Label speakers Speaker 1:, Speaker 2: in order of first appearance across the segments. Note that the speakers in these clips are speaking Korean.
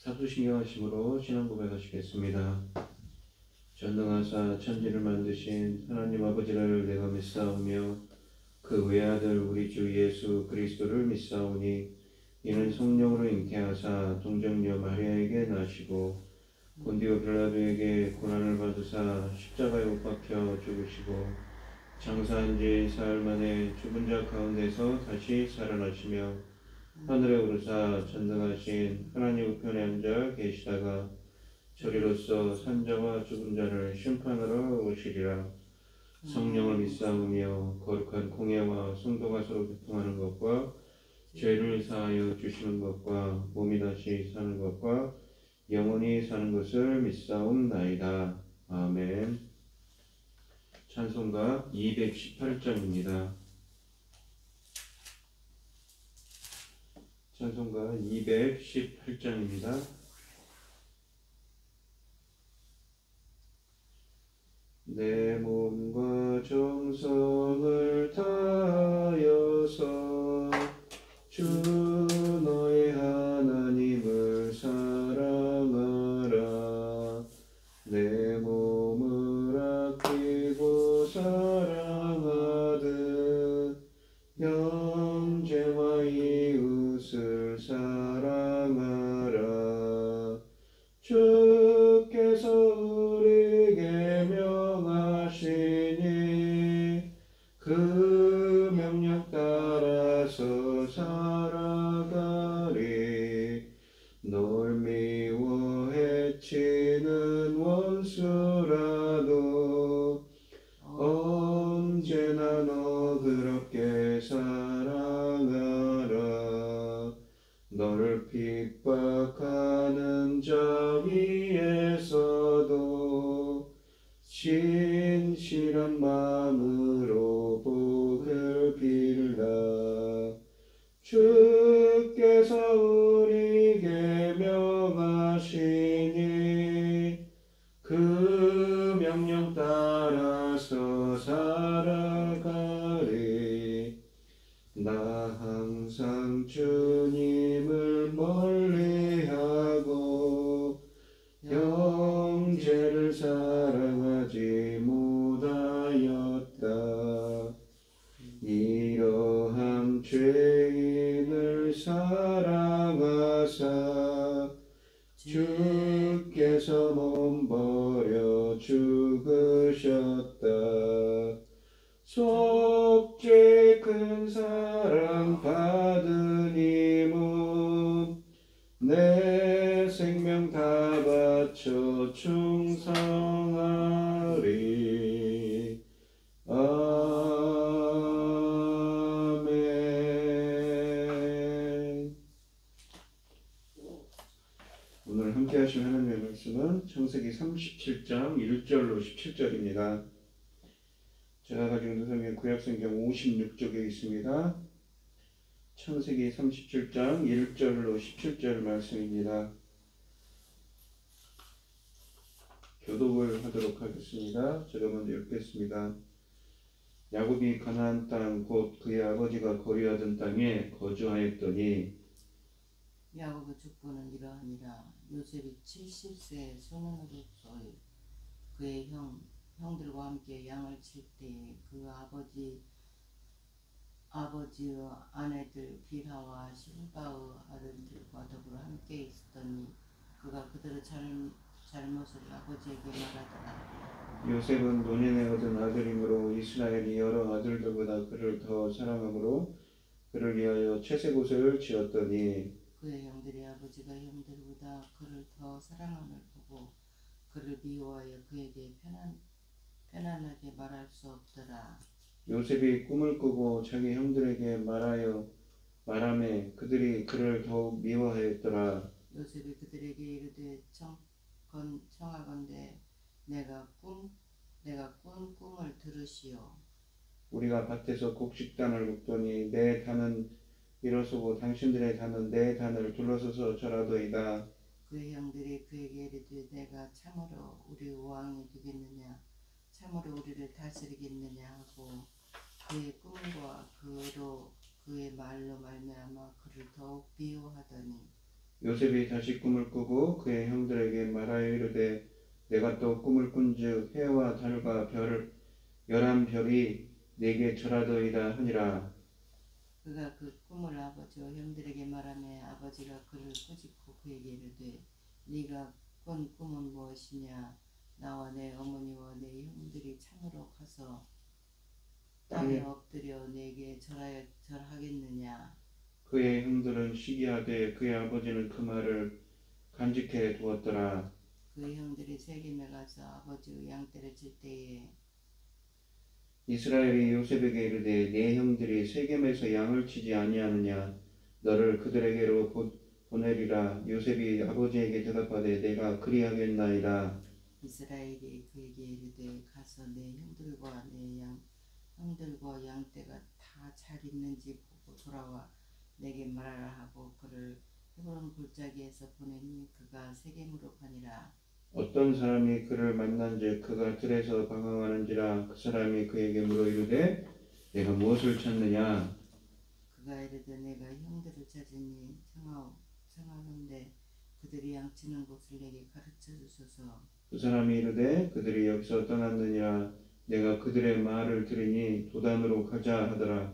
Speaker 1: 사도신경하심으로 신앙 고백하시겠습니다. 전능하사 천지를 만드신 하나님 아버지를 내가 믿사오며 그 외아들 우리 주 예수 그리스도를 믿사오니 이는 성령으로 잉태하사 동정녀 마리아에게 나시고 본디오 빌라도에게 고난을 받으사 십자가에 못 박혀 죽으시고 장사한 지 사흘 만에 죽은 자 가운데서 다시 살아나시며 하늘에 오르사 전능하신 하나님 우편에 앉아 계시다가 저리로서 산자와 죽은 자를 심판하러 오시리라. 성령을 믿사오며 거룩한 공예와 성도가 서로 교통하는 것과 죄를 사하여 주시는 것과 몸이 다시 사는 것과 영원히 사는 것을 믿사옵나이다. 아멘. 찬송가 218장입니다. 찬송가 218장입니다. 내 몸과 정성을 다하여서 주 너의 하나님을 사랑하라. 내 몸을 아끼고 사랑하듯 형제와 이웃을 사랑하라. 주께서 우리에게 명하시니 그 명령 따라서 살아가리. 널 미워 해치는 원수라도 언제나 너 그렇게 사랑하라. 너를 핍박하는 자 위에서도 진실한 마음으로 복을 빌라. 주께서 우리에게 명하시니 그 명령 따라서 살아가리. 나 항상 주님을 멀리하고 형제를 사랑하지 못하였다. 이러한 죄인을 사랑하사 주께서 몸버려 죽으셨다. 속죄 큰 사랑 받은 이몸 내 생명 다 바쳐 충성하리. 아멘. 오늘 함께 하실 하나님의 말씀은 창세기 37장 1절로 17절입니다. 제가 가지고 있는 성경 구약성경 56쪽에 있습니다. 창세기 37장 1절로 17절 말씀입니다. 교독을 하도록 하겠습니다. 제가 먼저 읽겠습니다. 야곱이 가나안 땅 곧 그의 아버지가 거류하던 땅에 거주하였더니
Speaker 2: 야곱의 족보는 이러하니라. 요셉이 70세에 소년으로서 그의 형들과 함께 양을 칠 때에 그 아버지의 아내들 빌하와 실바의 아들들과 더불어 함께 있었더니 그가 그들의 잘못을 아버지에게 말하더라.
Speaker 1: 요셉은 노년에 얻은 아들이므로 이스라엘이 여러 아들들보다 그를 더 사랑하므로 그를 위하여 채색옷을 지었더니
Speaker 2: 그의 형들이 아버지가 형들보다 그를 더 사랑함을 보고 그를 미워하여 그에게 편안하게 말할 수 없더라.
Speaker 1: 요셉이 꿈을 꾸고 자기 형들에게 말하매 그들이 그를 더욱 미워하였더라.
Speaker 2: 요셉이 그들에게 이르되 청하건대 내가 꾼 꿈을 들으시오.
Speaker 1: 우리가 밭에서 곡식단을 묶더니 내 단은 일어서고 당신들의 단은 내 단을 둘러서서 절하더이다.
Speaker 2: 그의 형들이 그에게 이르되 내가 참으로 우리 왕이 되겠느냐 참으로 우리를 다스리겠느냐 하고 그의 꿈과 그의 말로 말미암아 그를 더욱 미워하더니
Speaker 1: 요셉이 다시 꿈을 꾸고 그의 형들에게 말하여 이르되 내가 또 꿈을 꾼즉 해와 달과 별 11별이 내게 절하더이다 하니라.
Speaker 2: 그가 그 꿈을 아버지와 형들에게 말하매 아버지가 그를 꾸짖고 그에게 이르되 네가 꾼 꿈은 무엇이냐? 나와 내 어머니와 내 형들이 참으로 가서 땅에 엎드려 내게 절하겠느냐?
Speaker 1: 그의 형들은 시기하되 그의 아버지는 그 말을 간직해 두었더라.
Speaker 2: 그의 형들이 세겜에 가서 아버지의 양떼를 칠 때에
Speaker 1: 이스라엘이 요셉에게 이르되 네 형들이 세겜에서 양을 치지 아니하느냐? 너를 그들에게로 보내리라. 요셉이 아버지에게 대답하되 내가 그리하겠나이다.
Speaker 2: 이스라엘이 그에게 이르되 가서 내 형들과 내 형들과 양떼가 다 잘 있는지 보고 돌아와 내게 말하라 하고 그를 헤브론 골짜기에서 보내니 그가 세겜으로 가니라.
Speaker 1: 어떤 사람이 그를 만난즉 그가 들에서 방황하는지라. 그 사람이 그에게 물어 이르되 내가 무엇을 찾느냐?
Speaker 2: 그가 이르되 내가 형들을 찾으니 청하건대 그들이 양치는 곳을 내게 가르쳐 주소서.
Speaker 1: 그 사람이 이르되 그들이 여기서 떠났느니라. 내가 그들의 말을 들으니 도단으로 가자 하더라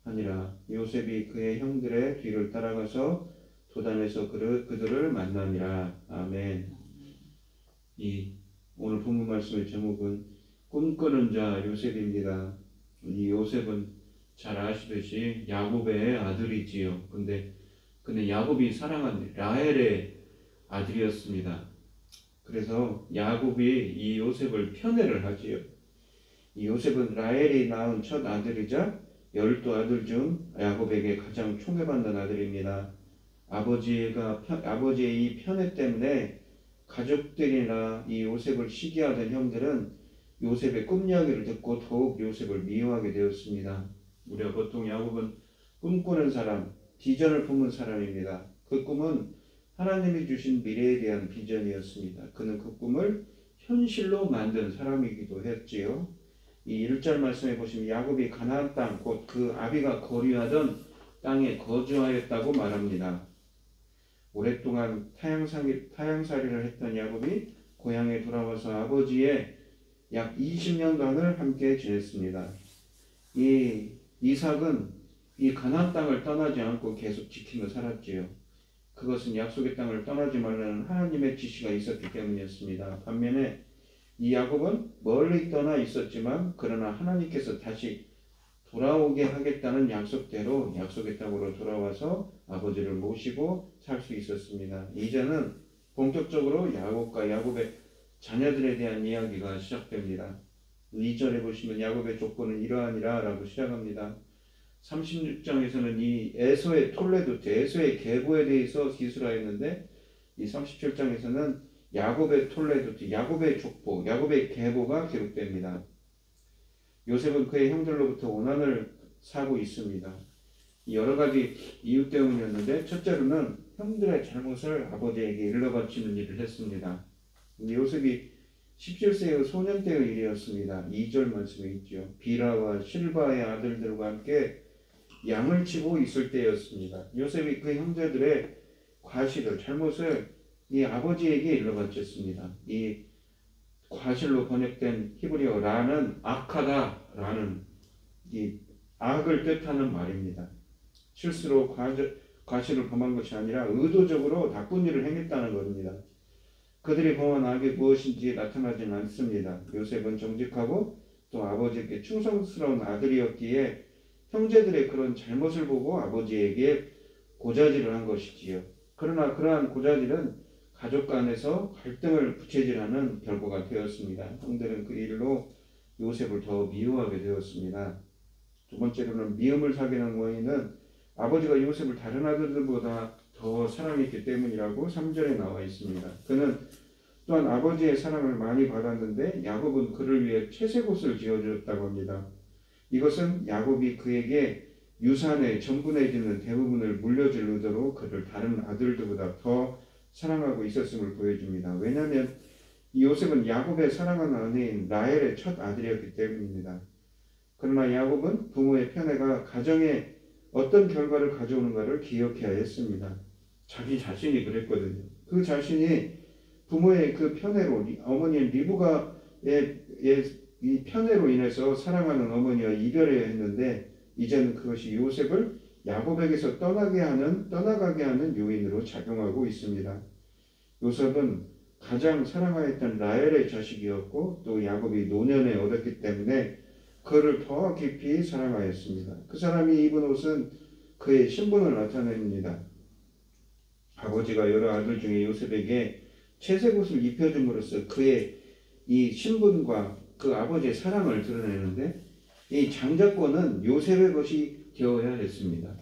Speaker 1: 하니라. 요셉이 그의 형들의 뒤를 따라가서 도단에서 그들을 만나니라. 아멘. 이 오늘 본문 말씀의 제목은 꿈꾸는 자 요셉입니다. 이 요셉은 잘 아시듯이 야곱의 아들이지요. 근데 야곱이 사랑한 라헬의 아들이었습니다. 그래서 야곱이 이 요셉을 편애를 하지요. 이 요셉은 라헬이 낳은 첫 아들이자 12아들 중 야곱에게 가장 총애받는 아들입니다. 아버지의 이 편애 때문에 가족들이나 이 요셉을 시기하던 형들은 요셉의 꿈 이야기를 듣고 더욱 요셉을 미워하게 되었습니다. 우리가 보통 야곱은 꿈꾸는 사람, 비전을 품은 사람입니다. 그 꿈은 하나님이 주신 미래에 대한 비전이었습니다. 그는 그 꿈을 현실로 만든 사람이기도 했지요. 이 1절 말씀에 보시면 야곱이 가나안 땅, 곧 그 아비가 거류하던 땅에 거주하였다고 말합니다. 오랫동안 타향살이를 했던 야곱이 고향에 돌아와서 아버지의 약 20년간을 함께 지냈습니다. 이 이삭은 이 가나안 땅을 떠나지 않고 계속 지키며 살았지요. 그것은 약속의 땅을 떠나지 말라는 하나님의 지시가 있었기 때문이었습니다. 반면에 이 야곱은 멀리 떠나 있었지만 그러나 하나님께서 다시 돌아오게 하겠다는 약속대로 약속의 땅으로 돌아와서 아버지를 모시고 살 수 있었습니다. 이제는 본격적으로 야곱과 야곱의 자녀들에 대한 이야기가 시작됩니다. 2절에 보시면 야곱의 조건은 이러하니라 라고 시작합니다. 36장에서는 이 에서의 톨레도트, 에서의 계보에 대해서 기술하였는데 이 37장에서는 야곱의 톨레도트, 야곱의 족보, 야곱의 계보가 기록됩니다. 요셉은 그의 형들로부터 고난을 사고 있습니다. 여러 가지 이유 때문이었는데 첫째로는 형들의 잘못을 아버지에게 일러바치는 일을 했습니다. 요셉이 17세의 소년 때의 일이었습니다. 2절 말씀에 있죠. 비라와 실바의 아들들과 함께 양을 치고 있을 때였습니다. 요셉이 그 형제들의 과실을, 잘못을 이 아버지에게 일러바쳤습니다. 이 과실로 번역된 히브리어 라는 악하다라는 이 악을 뜻하는 말입니다. 실수로 과실을 범한 것이 아니라 의도적으로 나쁜 일을 행했다는 겁니다. 그들이 범한 악이 무엇인지 나타나지는 않습니다. 요셉은 정직하고 또 아버지께 충성스러운 아들이었기에 형제들의 그런 잘못을 보고 아버지에게 고자질을 한 것이지요. 그러나 그러한 고자질은 가족 간에서 갈등을 부채질하는 결과가 되었습니다. 형들은 그 일로 요셉을 더 미워하게 되었습니다. 두 번째로는 미움을 사게 한 원인은 아버지가 요셉을 다른 아들들보다 더 사랑했기 때문이라고 3절에 나와 있습니다. 그는 또한 아버지의 사랑을 많이 받았는데 야곱은 그를 위해 채색옷을 지어주었다고 합니다. 이것은 야곱이 그에게 유산의 전분에 있는 대부분을 물려줄 의도로 그를 다른 아들들보다 더 사랑하고 있었음을 보여줍니다. 왜냐하면 이 요셉은 야곱의 사랑하는 아내인 라헬의 첫 아들이었기 때문입니다. 그러나 야곱은 부모의 편애가 가정에 어떤 결과를 가져오는가를 기억해야 했습니다. 자기 자신이 그랬거든요. 그 자신이 부모의 그 편애로 어머니의 리브가의 이 편애로 인해서 사랑하는 어머니와 이별해야 했는데 이제는 그것이 요셉을 야곱에게서 떠나가게 하는 요인으로 작용하고 있습니다. 요셉은 가장 사랑하였던 라헬의 자식이었고 또 야곱이 노년에 얻었기 때문에 그를 더 깊이 사랑하였습니다. 그 사람이 입은 옷은 그의 신분을 나타냅니다. 아버지가 여러 아들 중에 요셉에게 채색 옷을 입혀줌으로써 그의 이 신분과 그 아버지의 사랑을 드러내는데 이 장자권은 요셉의 것이 되어야 했습니다.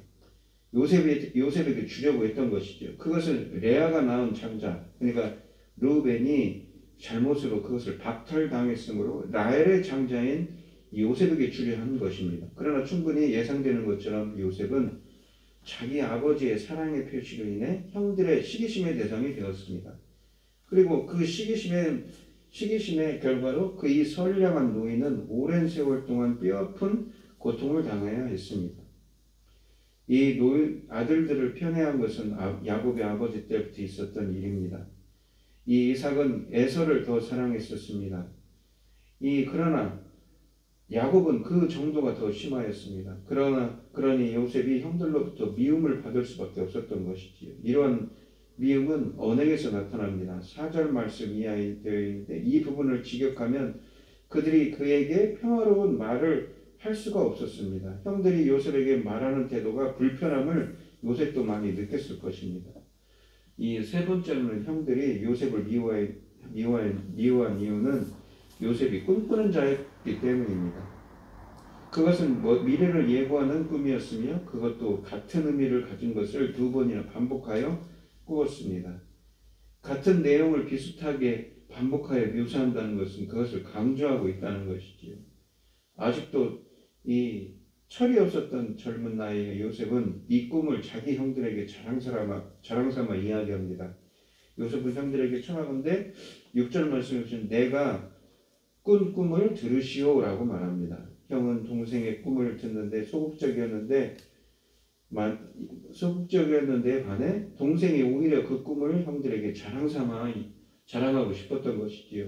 Speaker 1: 요셉에게 주려고 했던 것이죠. 그것은 레아가 낳은 장자, 그러니까 르우벤이 잘못으로 그것을 박탈당했으므로 라헬의 장자인 요셉에게 주려 한 것입니다. 그러나 충분히 예상되는 것처럼 요셉은 자기 아버지의 사랑의 표시로 인해 형들의 시기심의 대상이 되었습니다. 그리고 그 시기심의 결과로 그의 선량한 노인은 오랜 세월 동안 뼈아픈 고통을 당해야 했습니다. 이 노인 아들들을 편애한 것은 야곱의 아버지 때부터 있었던 일입니다. 이 이삭은 에서를 더 사랑했었습니다. 그러나 야곱은 그 정도가 더 심하였습니다. 그러니 요셉이 형들로부터 미움을 받을 수밖에 없었던 것이지요. 이러한 미움은 언행에서 나타납니다. 4절 말씀 이하에 되어 있는데 이 부분을 직역하면 그들이 그에게 평화로운 말을 할 수가 없었습니다. 형들이 요셉에게 말하는 태도가 불편함을 요셉도 많이 느꼈을 것입니다. 이 세 번째로는 형들이 요셉을 미워한 이유는 요셉이 꿈꾸는 자였기 때문입니다. 그것은 미래를 예고하는 꿈이었으며 그것도 같은 의미를 가진 것을 두 번이나 반복하여 꾸었습니다. 같은 내용을 비슷하게 반복하여 묘사한다는 것은 그것을 강조하고 있다는 것이지요. 아직도 이 철이 없었던 젊은 나이의 요셉은 이 꿈을 자기 형들에게 자랑삼아 이야기합니다. 요셉은 형들에게 청하건대 6절 말씀에 보시면 내가 꾼 꿈을 들으시오라고 말합니다. 형은 동생의 꿈을 듣는데 소극적이었는데 반해 동생이 오히려 그 꿈을 형들에게 자랑하고 싶었던 것이지요.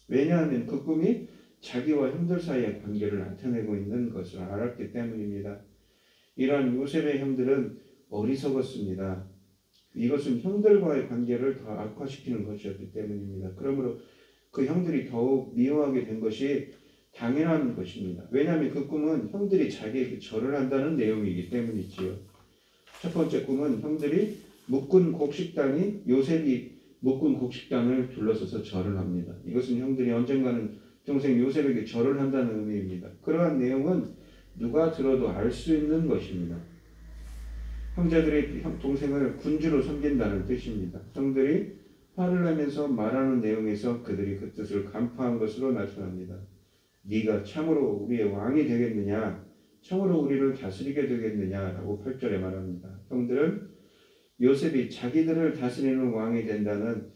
Speaker 1: 왜냐하면 그 꿈이 자기와 형들 사이의 관계를 나타내고 있는 것을 알았기 때문입니다. 이러한 요셉의 형들은 어리석었습니다. 이것은 형들과의 관계를 더 악화시키는 것이었기 때문입니다. 그러므로 그 형들이 더욱 미워하게 된 것이 당연한 것입니다. 왜냐하면 그 꿈은 형들이 자기에게 절을 한다는 내용이기 때문이지요. 첫 번째 꿈은 형들이 요셉이 묶은 곡식단을 둘러서서 절을 합니다. 이것은 형들이 언젠가는 동생 요셉에게 절을 한다는 의미입니다. 그러한 내용은 누가 들어도 알 수 있는 것입니다. 형제들이 동생을 군주로 섬긴다는 뜻입니다. 형들이 화를 내면서 말하는 내용에서 그들이 그 뜻을 간파한 것으로 나타납니다. 네가 참으로 우리의 왕이 되겠느냐? 참으로 우리를 다스리게 되겠느냐라고 8절에 말합니다. 형들은 요셉이 자기들을 다스리는 왕이 된다는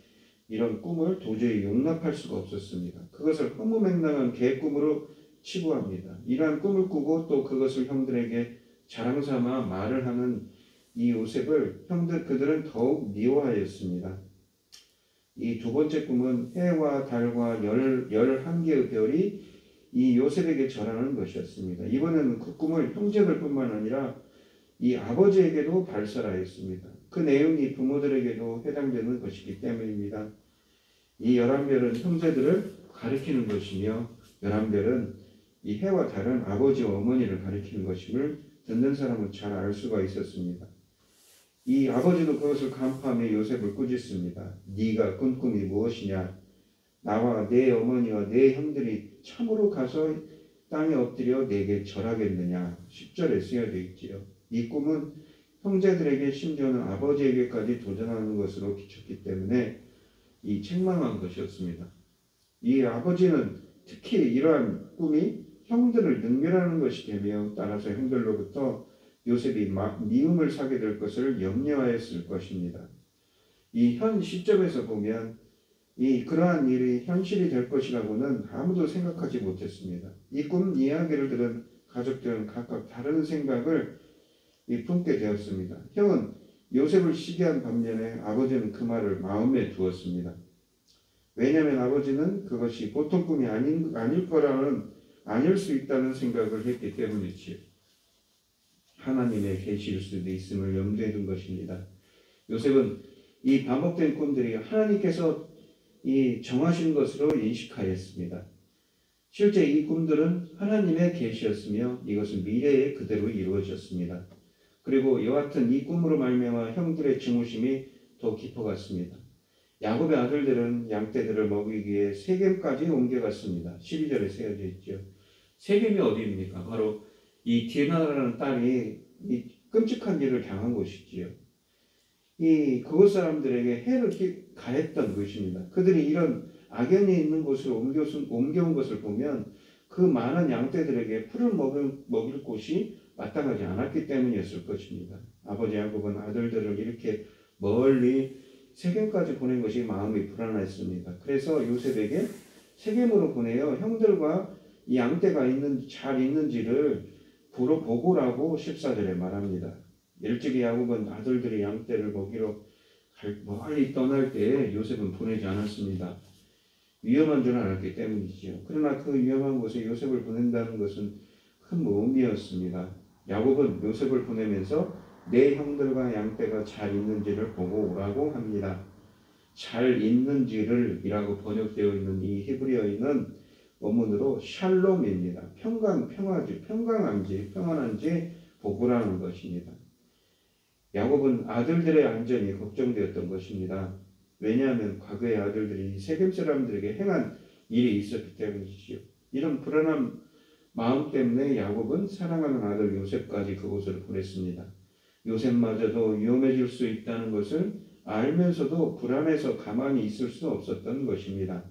Speaker 1: 이런 꿈을 도저히 용납할 수가 없었습니다. 그것을 허무맹랑한 개꿈으로 치부합니다. 이러한 꿈을 꾸고 또 그것을 형들에게 자랑삼아 말을 하는 이 요셉을 그들은 더욱 미워하였습니다. 이 두 번째 꿈은 해와 달과 11개의 별이 이 요셉에게 절하는 것이었습니다. 이번에는 그 꿈을 형제들뿐만 아니라 이 아버지에게도 발설하였습니다. 그 내용이 부모들에게도 해당되는 것이기 때문입니다. 이 11별은 형제들을 가리키는 것이며 11별은 이 해와 달은 아버지와 어머니를 가리키는 것임을 듣는 사람은 잘 알 수가 있었습니다. 이 아버지도 그것을 간파하며 요셉을 꾸짖습니다. 네가 꾼 꿈이 무엇이냐? 나와 내 어머니와 내 형들이 참으로 가서 땅에 엎드려 내게 절하겠느냐? 10절에 쓰여져 있지요. 이 꿈은 형제들에게 심지어는 아버지에게까지 도전하는 것으로 비쳤기 때문에 이 책망한 것이었습니다. 이 아버지는 특히 이러한 꿈이 형들을 능멸하는 것이 되며 따라서 형들로부터 요셉이 미움을 사게 될 것을 염려하였을 것입니다. 이 현 시점에서 보면 그러한 일이 현실이 될 것이라고는 아무도 생각하지 못했습니다. 이 꿈 이야기를 들은 가족들은 각각 다른 생각을 품게 되었습니다. 형은 요셉을 시기한 반면에 아버지는 그 말을 마음에 두었습니다. 왜냐하면 아버지는 그것이 보통 꿈이 아닐 수 있다는 생각을 했기 때문이지요. 하나님의 계시일 수도 있음을 염두에 둔 것입니다. 요셉은 이 반복된 꿈들이 하나님께서 정하신 것으로 인식하였습니다. 실제 이 꿈들은 하나님의 계시였으며 이것은 미래에 그대로 이루어졌습니다. 그리고 이와 같은 이 꿈으로 말미암아 형들의 증오심이 더 깊어갔습니다. 야곱의 아들들은 양떼들을 먹이기 위해 세겜까지 옮겨갔습니다. 12절에 쓰여져 있죠. 세겜이 어디입니까? 바로 이 디나라는 딸이 이 끔찍한 일을 당한 곳이지요. 그곳 사람들에게 해를 가했던 것입니다. 그들이 이런 악연이 있는 곳으로 옮겨온 것을 보면 그 많은 양떼들에게 풀을 먹일 곳이 마땅하지 않았기 때문이었을 것입니다. 아버지 야곱은 아들들을 이렇게 멀리 세겜까지 보낸 것이 마음이 불안했습니다. 그래서 요셉에게 세겜으로 보내어 형들과 이 양떼가 잘 있는지를 보고라고 14절에 말합니다. 일찍이 야곱은 아들들이 양떼를 먹이러 멀리 떠날 때 요셉은 보내지 않았습니다. 위험한 줄 알았기 때문이지요. 그러나 그 위험한 곳에 요셉을 보낸다는 것은 큰 모험이었습니다. 야곱은 요셉을 보내면서 내 형들과 양떼가 잘 있는지를 보고 오라고 합니다. 잘 있는지를 이라고 번역되어 있는 이 히브리어인은 원문으로 샬롬입니다. 평안한지 보고라는 것입니다. 야곱은 아들들의 안전이 걱정되었던 것입니다. 왜냐하면 과거의 아들들이 세겜 사람들에게 행한 일이 있었기 때문이지요. 이런 불안한 마음 때문에 야곱은 사랑하는 아들 요셉까지 그곳으로 보냈습니다. 요셉마저도 위험해질 수 있다는 것을 알면서도 불안해서 가만히 있을 수 없었던 것입니다.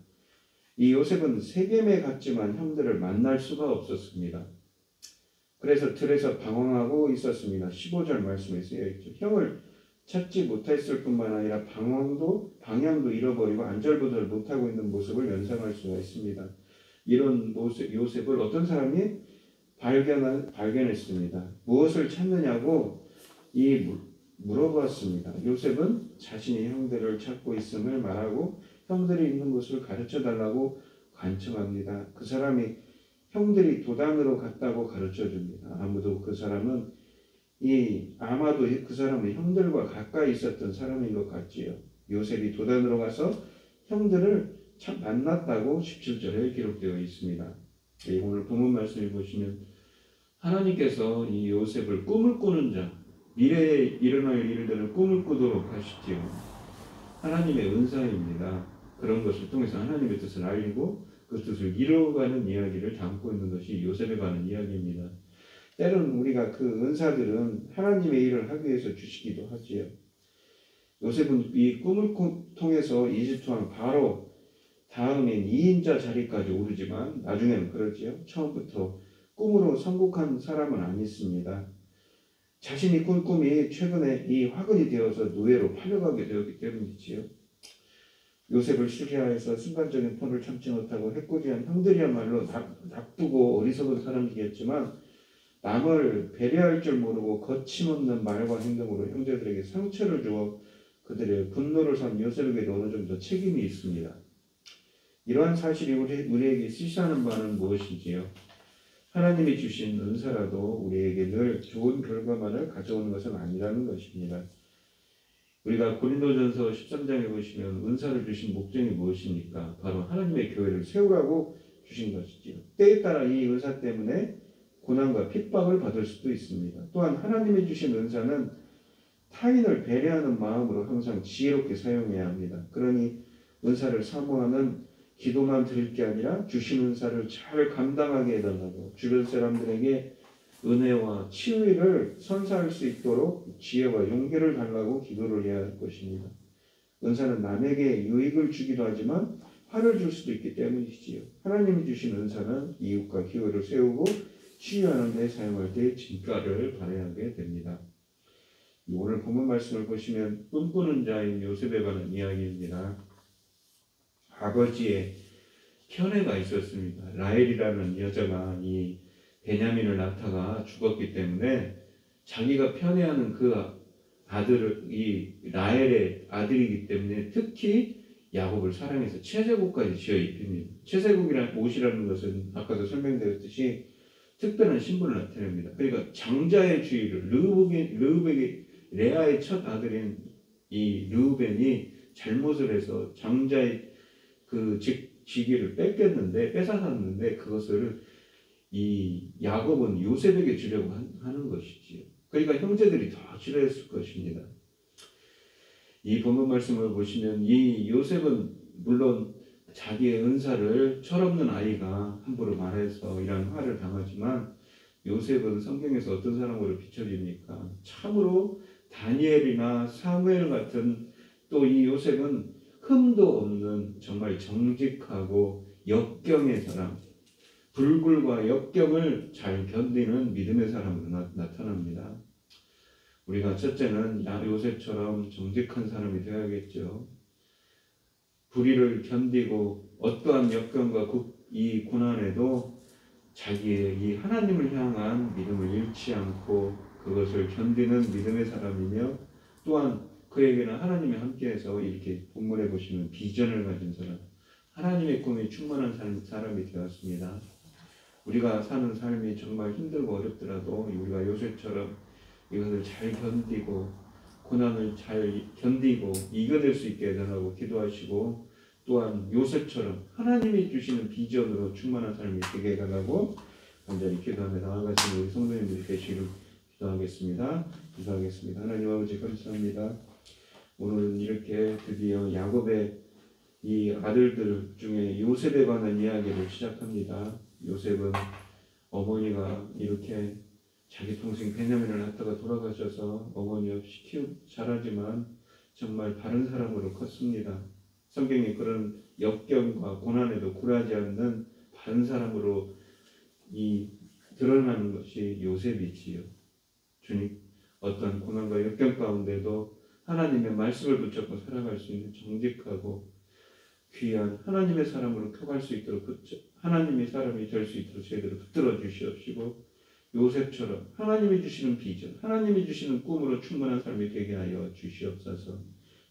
Speaker 1: 이 요셉은 세겜에 갔지만 형들을 만날 수가 없었습니다. 그래서 들에서 방황하고 있었습니다. 15절 말씀에 쓰여있죠. 형을 찾지 못했을 뿐만 아니라 방향도 잃어버리고 안절부절 못하고 있는 모습을 연상할 수가 있습니다. 이런 모습, 요셉을 어떤 사람이 발견했습니다. 무엇을 찾느냐고 물어봤습니다. 요셉은 자신이 형들을 찾고 있음을 말하고 형들이 있는 곳을 가르쳐달라고 간청합니다. 그 사람이 형들이 도단으로 갔다고 가르쳐줍니다. 아마도 그 사람은 형들과 가까이 있었던 사람인 것 같지요. 요셉이 도단으로 가서 형들을 참 만났다고 17절에 기록되어 있습니다. 오늘 본문 말씀을 보시면 하나님께서 이 요셉을 꿈을 꾸는 자, 미래에 일어날 일들을 꿈을 꾸도록 하시지요. 하나님의 은사입니다. 그런 것을 통해서 하나님의 뜻을 알리고 그 뜻을 이루어가는 이야기를 담고 있는 것이 요셉에 관한 이야기입니다. 때로는 우리가 그 은사들은 하나님의 일을 하기 위해서 주시기도 하지요. 요셉은 이 꿈을 통해서 이집트왕 바로 다음인 2인자 자리까지 오르지만 나중에는 그러지요. 처음부터 꿈으로 성공한 사람은 아니었습니다. 자신이 꾼 꿈이 최근에 이 화근이 되어서 노예로 팔려가게 되었기 때문이지요. 요셉을 수리하여서 순간적인 폰을 참지 못하고 해코지한 형들이야말로 나쁘고 어리석은 사람들이었지만 남을 배려할 줄 모르고 거침없는 말과 행동으로 형제들에게 상처를 주어 그들의 분노를 산 요셉에게도 어느 정도 책임이 있습니다. 이러한 사실이 우리에게 시사하는 바는 무엇인지요? 하나님이 주신 은사라도 우리에게 늘 좋은 결과만을 가져오는 것은 아니라는 것입니다. 우리가 고린도전서 13장에 보시면 은사를 주신 목적이 무엇입니까? 바로 하나님의 교회를 세우라고 주신 것이지요. 때에 따라 이 은사 때문에 고난과 핍박을 받을 수도 있습니다. 또한 하나님이 주신 은사는 타인을 배려하는 마음으로 항상 지혜롭게 사용해야 합니다. 그러니 은사를 사모하는 기도만 드릴 게 아니라 주신 은사를 잘 감당하게 해달라고 주변 사람들에게 은혜와 치유를 선사할 수 있도록 지혜와 용기를 달라고 기도를 해야 할 것입니다. 은사는 남에게 유익을 주기도 하지만 화를 줄 수도 있기 때문이지요. 하나님이 주신 은사는 이웃과 교회를 세우고 치유하는 데 사용할 때 진가를 발휘하게 됩니다. 오늘 본문 말씀을 보시면 꿈꾸는 자인 요셉에 관한 이야기입니다. 아버지의 편애가 있었습니다. 라헬이라는 여자가 이 베냐민을 낳다가 죽었기 때문에 자기가 편애하는 그 이 라헬의 아들이기 때문에 특히 야곱을 사랑해서 채색옷까지 지어 입힙니다. 채색옷이라는 옷이라는 것은 아까도 설명드렸듯이 특별한 신분을 나타냅니다. 그러니까 장자의 주의를 르우벤이 레아의 첫 아들인 이 르우벤이 잘못을 해서 장자의 그 직위를 뺏어놨는데 그것을 이 야곱은 요셉에게 주려고 하는 것이지요. 그러니까 형제들이 더 싫어했을 것입니다. 이 본문 말씀을 보시면 이 요셉은 물론 자기의 은사를 철없는 아이가 함부로 말해서 이런 화를 당하지만 요셉은 성경에서 어떤 사람으로 비춰집니까? 참으로 다니엘이나 사무엘 같은 또 이 요셉은 흠도 없는 정말 정직하고 역경의 사람, 불굴과 역경을 잘 견디는 믿음의 사람으로 나타납니다. 우리가 첫째는 요셉처럼 정직한 사람이 되어야겠죠. 불의를 견디고 어떠한 역경과 이 고난에도 자기의 이 하나님을 향한 믿음을 잃지 않고 그것을 견디는 믿음의 사람이며 또한 그에게는 하나님이 함께해서 이렇게 본문에 보시면 비전을 가진 사람, 하나님의 꿈이 충만한 사람이 되었습니다. 우리가 사는 삶이 정말 힘들고 어렵더라도 우리가 요셉처럼 이것을 잘 견디고 고난을 잘 견디고 이겨낼 수 있게 해달라고 기도하시고 또한 요셉처럼 하나님이 주시는 비전으로 충만한 삶이 되게 해달라고 간절히 기도하며 나아가시는 우리 성도님들이 되시기를 기도하겠습니다. 기도하겠습니다. 하나님 아버지 감사합니다. 오늘은 이렇게 드디어 야곱의 이 아들들 중에 요셉에 관한 이야기를 시작합니다. 요셉은 어머니가 이렇게 자기 동생 베냐민을 낳다가 돌아가셔서 어머니 없이 자라지만 정말 바른 사람으로 컸습니다. 성경이 그런 역경과 고난에도 굴하지 않는 바른 사람으로 드러나는 것이 요셉이지요. 주님, 어떤 고난과 역경 가운데도 하나님의 말씀을 붙잡고 살아갈 수 있는 정직하고 귀한 하나님의 사람으로 커갈 수 있도록 하나님의 사람이 될 수 있도록 저희들을 붙들어 주시옵시고 요셉처럼 하나님이 주시는 비전, 하나님이 주시는 꿈으로 충만한 삶이 되게 하여 주시옵소서.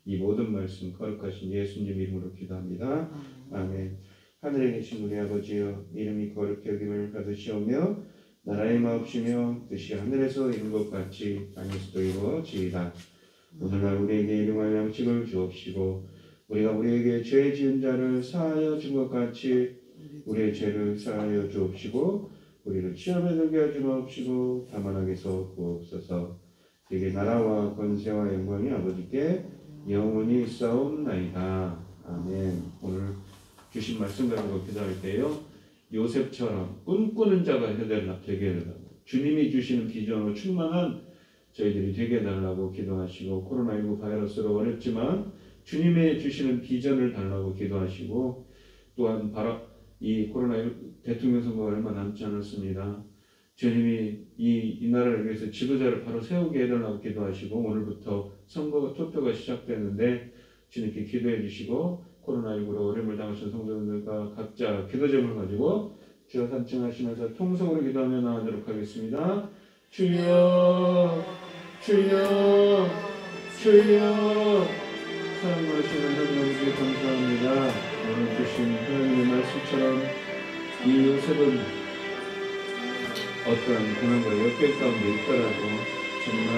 Speaker 1: 이 모든 말씀 거룩하신 예수님 이름으로 기도합니다. 아멘. 하늘에 계신 우리 아버지여, 이름이 거룩히 여김을 받으시오며 나라의 마옵시며 뜻이 하늘에서 이룬 것 같이 땅에서도 이루어지이다. 오늘날 우리에게 일용할 양식을 주옵시고 우리가 우리에게 죄 지은 자를 사하여 준 것 같이 우리의 죄를 사하여 주옵시고 우리를 시험에 들게 하지 마옵시고 다만 악에서 구하옵소서. 되게 나라와 권세와 영광이 아버지께 영원히 있사옵나이다. 아멘. 오늘 주신 말씀 가지고 기도할 때요, 요셉처럼 꿈꾸는 자가 되게 해달라고, 주님이 주시는 비전으로 충만한 저희들이 되게 해달라고 기도하시고, 코로나19 바이러스로 어렵지만 주님의 주시는 비전을 달라고 기도하시고, 또한 바로 이 코로나19 대통령 선거가 얼마 남지 않았습니다. 주님이 이 나라를 위해서 지도자를 바로 세우게 해달라고 기도하시고, 오늘부터 선거가 투표가 시작되는데 주님께 기도해 주시고, 코로나19로 어려움을 당하신 성도들과 각자 기도 제목을 가지고 주여 산증하시면서 통성으로 기도하며 나아가도록 하겠습니다. 주여, 주여, 주여. 사랑하시는 하나님 아버지 감사합니다. 오늘 주신 하나님의 말씀처럼 이 요셉은 어떠한 고난과 역경 가운데 있더라도 정말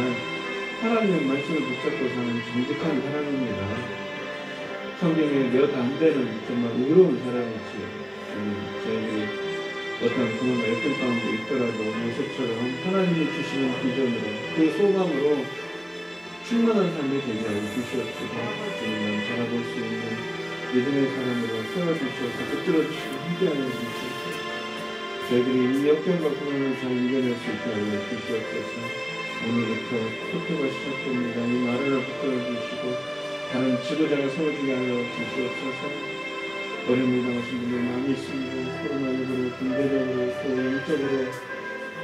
Speaker 1: 하나님의 말씀을 붙잡고 사는 정직한 사람입니다. 성경에 몇 안 되는 정말 의로운 사람이지요. 저희들이 어떤 고난과 역경 가운데 있더라도 요셉처럼 하나님이 주시는 비전으로 그 소망으로 충만한 삶이 되게 하여 주시옵시고 주님만 바라볼 수 있는 믿음의 사람으로 세워주셔서 붙들어 주시고 함께하여 주시옵소서. 저희들이 이 역경과 고난을 잘 이겨낼 수 있게 하여 주시옵소서. 오늘부터 투표가 시작됩니다. 이 나라를 붙들어 주시고 다른 지도자가 세워지게 하여 주시옵소서. 어려움을 당하신 분들 많이 있습니다. 코로나19로 경제적으로 또 영적으로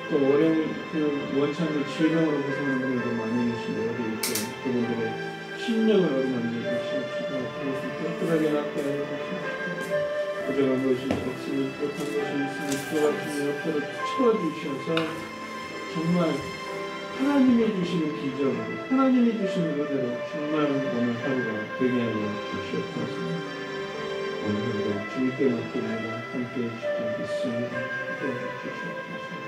Speaker 1: 또 어려운 원천의 질병으로 고생하는 분들도 많이 계신데 어디 있고 그분들의 심령을 어루만져 주시옵시고 그것을 깨끗하게 낫게 하여 주시옵시고 부족한 것이 없으니 부족한 것이 있으니 도와주시며 옆으로 채워주셔서 정말 하나님이 주시는 기적으로 하나님이 주시는 그대로 정말 오늘 하루가 되게 하여 주시옵소서. 오늘 하루도 주님께 맡깁니다. 함께해 주실 믿습니다. 함께해 주시옵소서.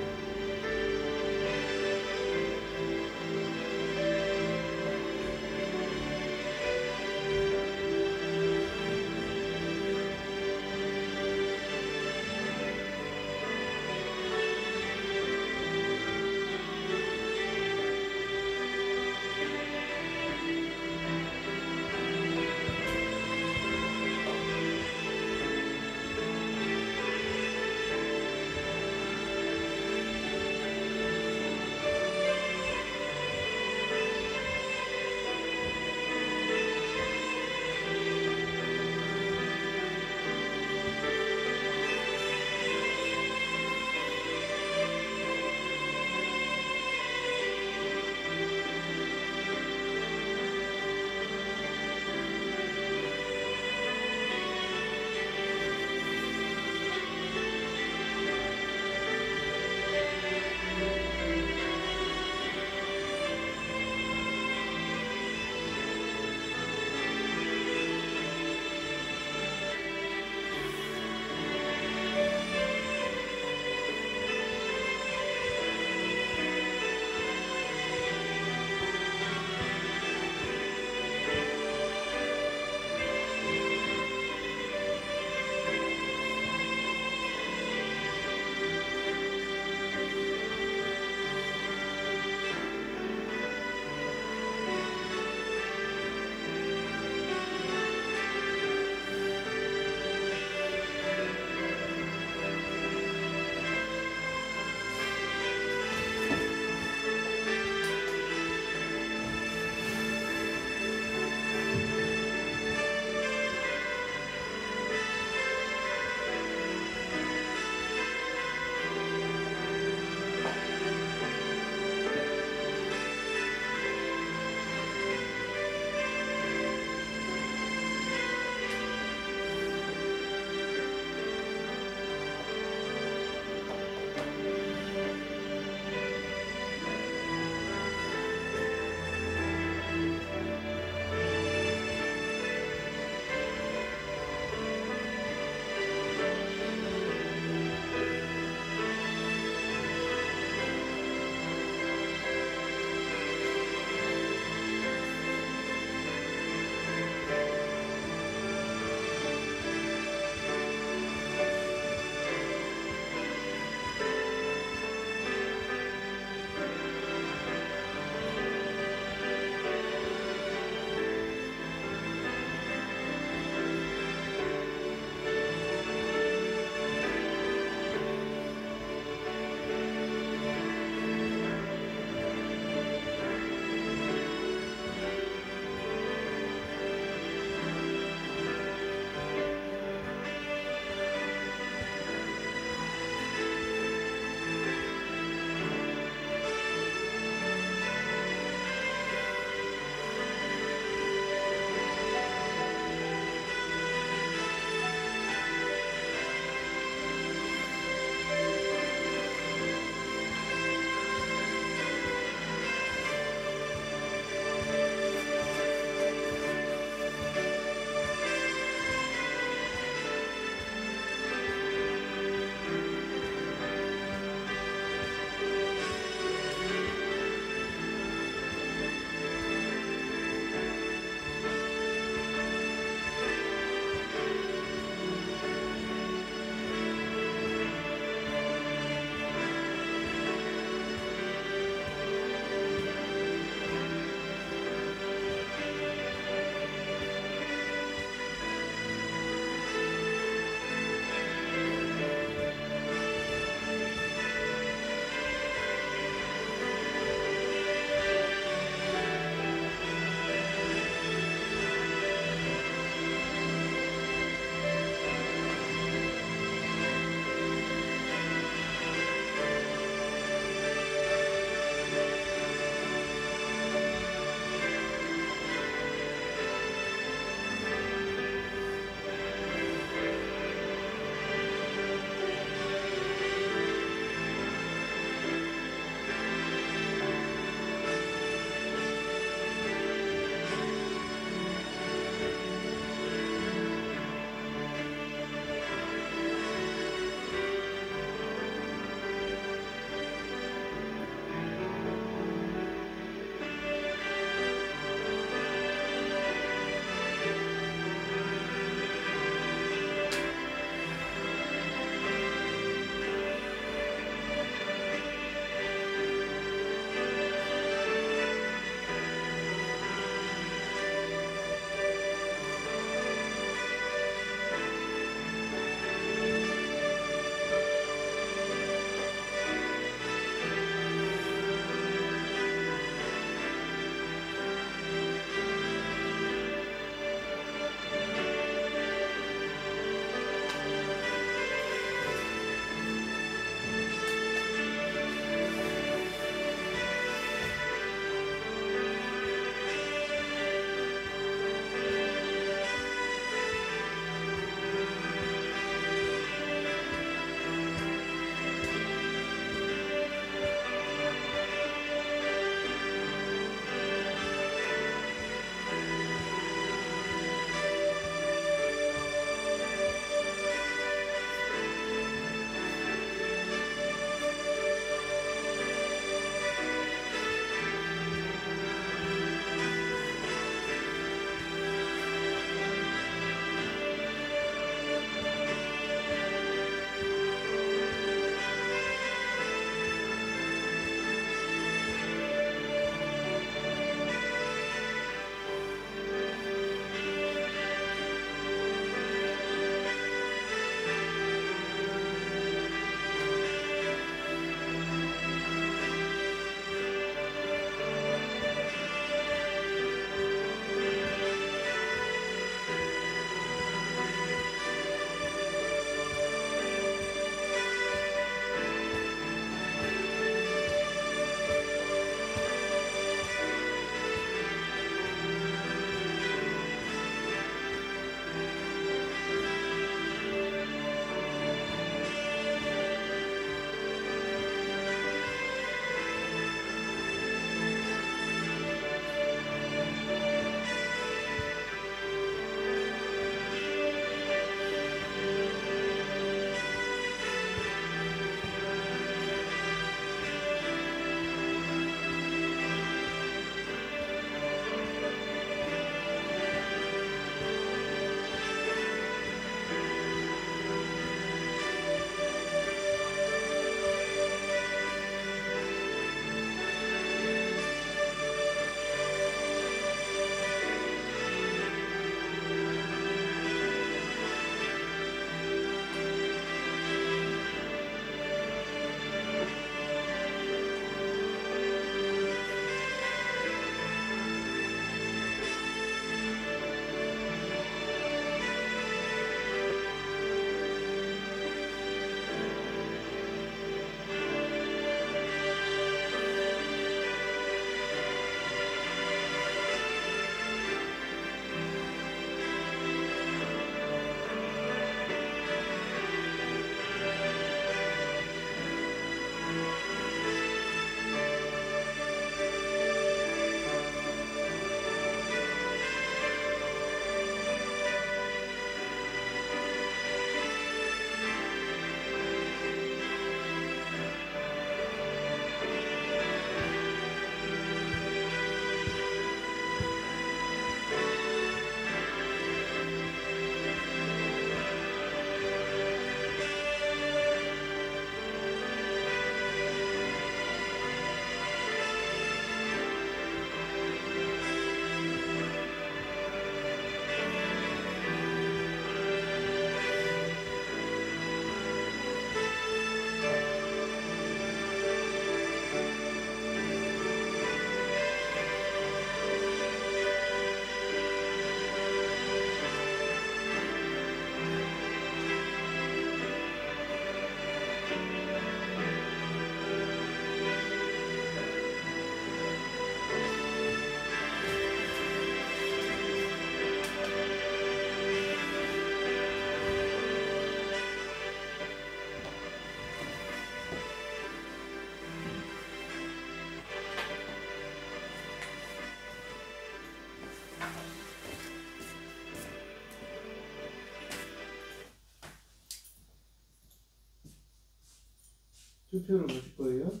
Speaker 1: 투표를 보실 거예요?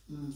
Speaker 2: 응.